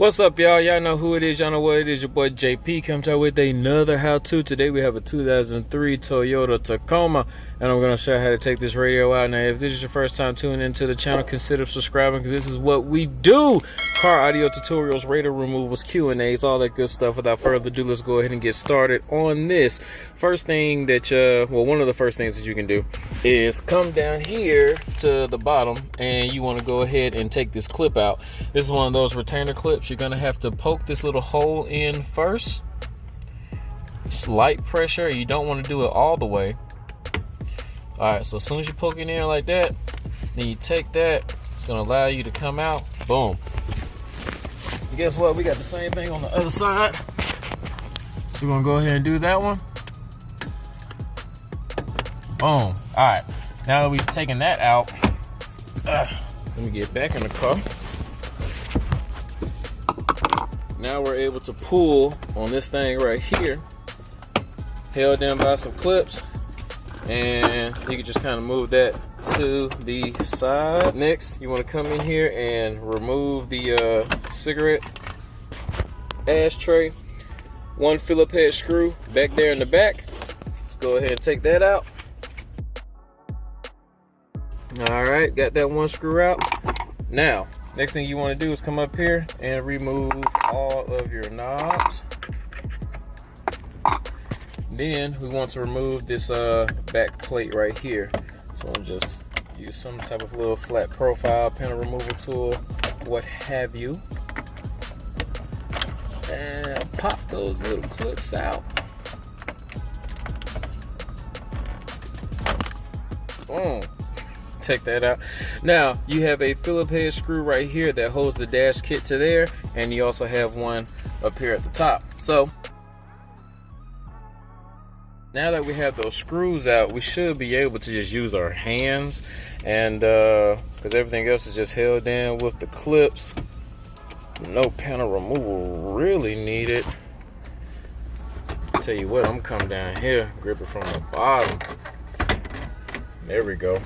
What's up, y'all? Y'all know who it is. Y'all know what it is. Your boy JP comes out with another how-to. Today we have a 2003 Toyota Tacoma, and I'm going to show you how to take this radio out. Now, if this is your first time tuning into the channel, consider subscribing, because this is what we do. Car audio tutorials, radio removals, Q&As, all that good stuff. Without further ado, let's go ahead and get started on this. First thing that one of the first things that you can do is come down here to the bottom, and you want to go ahead and take this clip out. This is one of those retainer clips. You're going to have to poke this little hole in first. Slight pressure. You don't want to do it all the way. Alright, so as soon as you poke it in like that, then you take that. It's going to allow you to come out. Boom. And guess what? We got the same thing on the other side. So we're going to go ahead and do that one. Boom. Alright, now that we've taken that out, let me get back in the car. Now we're able to pull on this thing right here, held down by some clips, and you can just kind of move that to the side. Next, you want to come in here and remove the cigarette ashtray. One Phillips head screw back there in the back. Let's go ahead and take that out. All right, got that one screw out. Now, next thing you want to do is come up here and remove all of your knobs. Then we want to remove this back plate right here. So I'm just use some type of little flat profile panel removal tool, what have you, and pop those little clips out. Boom. Take that out. Now you have a Phillips head screw right here that holds the dash kit to there, and you also have one up here at the top. So now that we have those screws out, we should be able to just use our hands, and because everything else is just held in with the clips, no panel removal really needed. Tell you what, I'm gonna come down here, grip it from the bottom. There we go.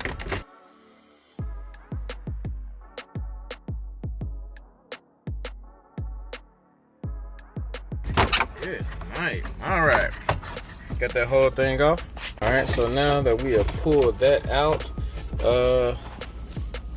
Good night. All right, got that whole thing off. All right, so now that we have pulled that out,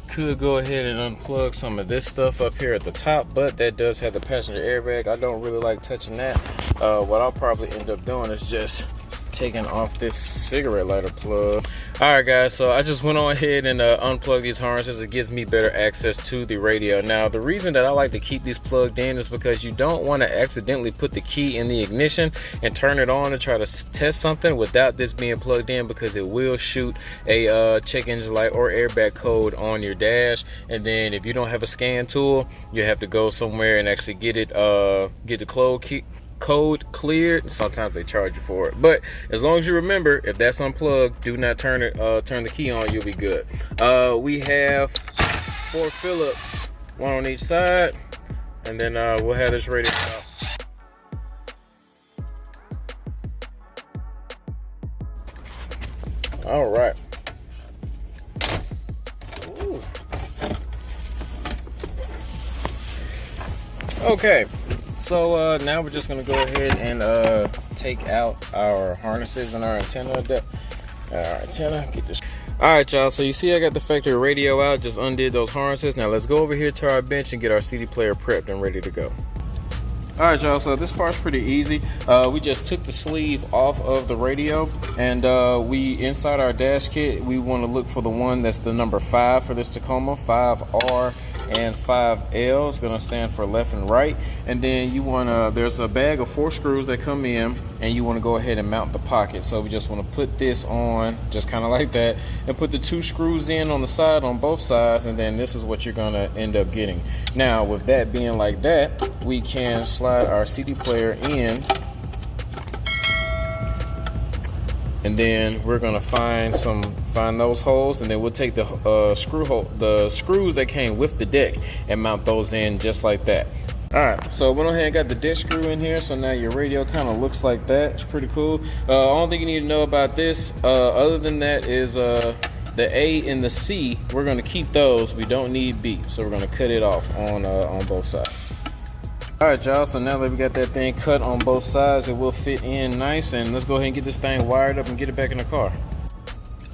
could go ahead and unplug some of this stuff up here at the top, but that does have the passenger airbag. I don't really like touching that. What I'll probably end up doing is just taking off this cigarette lighter plug. All right, guys, so I just went on ahead and unplugged these harnesses. It gives me better access to the radio. Now, the reason that I like to keep these plugged in is because you don't want to accidentally put the key in the ignition and turn it on and try to test something without this being plugged in, because it will shoot a check engine light or airbag code on your dash. And then if you don't have a scan tool, you have to go somewhere and actually get it, get the code cleared. Sometimes they charge you for it, but as long as you remember, if that's unplugged, do not turn the key on. You'll be good. We have 4 Phillips, one on each side, and then we'll have this radio out. All right. Ooh. Okay. So now we're just gonna go ahead and take out our harnesses and our antenna. Get this. All right, y'all. So you see, I got the factory radio out. Just undid those harnesses. Now let's go over here to our bench and get our CD player prepped and ready to go. All right, y'all. So this part's pretty easy. We just took the sleeve off of the radio, and we inside our dash kit, we want to look for the one that's the number 5 for this Tacoma, 5R. And 5L is going to stand for left and right. And then you want to, there's a bag of 4 screws that come in, and you want to go ahead and mount the pocket. So we just want to put this on just kind of like that, and put the 2 screws in on the side, on both sides, and then this is what you're going to end up getting. Now with that being like that, we can slide our CD player in, and then we're gonna find those holes, and then we'll take the screws that came with the deck and mount those in just like that. All right, so went ahead and got the deck screw in here, so now your radio kind of looks like that. It's pretty cool. Only thing you need to know about this, other than that, is the A and the C. We're gonna keep those. We don't need B, so we're gonna cut it off on both sides. All right, y'all, so now that we got that thing cut on both sides, it will fit in nice, and let's go ahead and get this thing wired up and get it back in the car.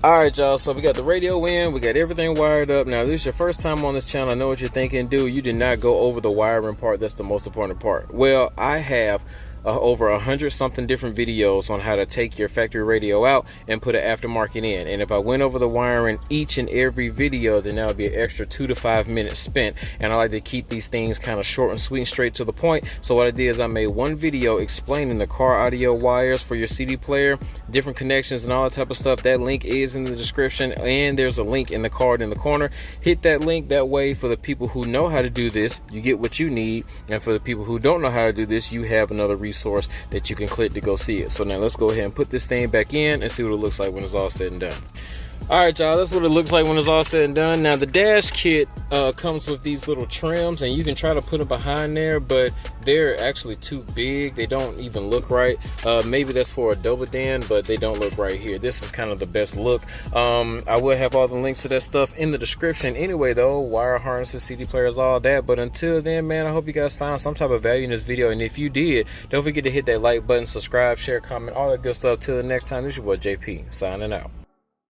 All right, y'all, so we got the radio in, we got everything wired up. Now, if this is your first time on this channel, I know what you're thinking, dude, you did not go over the wiring part. That's the most important part. Well, I have over 100 something different videos on how to take your factory radio out and put an aftermarket in, and if I went over the wiring each and every video, then that would be an extra 2 to 5 minutes spent, and I like to keep these things kind of short and sweet and straight to the point. So what I did is I made one video explaining the car audio wires for your CD player, different connections and all that type of stuff. That link is in the description, and there's a link in the card in the corner. Hit that link. That way, for the people who know how to do this, you get what you need, and for the people who don't know how to do this, you have another resource that you can click to go see it. So now let's go ahead and put this thing back in and see what it looks like when it's all said and done. All right, y'all, that's what it looks like when it's all said and done. Now, the dash kit comes with these little trims, and you can try to put them behind there, but they're actually too big. They don't even look right. Maybe that's for a double den, but they don't look right here. This is kind of the best look. I will have all the links to that stuff in the description anyway, though. Wire harnesses, CD players, all that. But until then, man, I hope you guys found some type of value in this video, and if you did, don't forget to hit that like button, subscribe, share, comment, all that good stuff. Till the next time, this is your boy JP, signing out.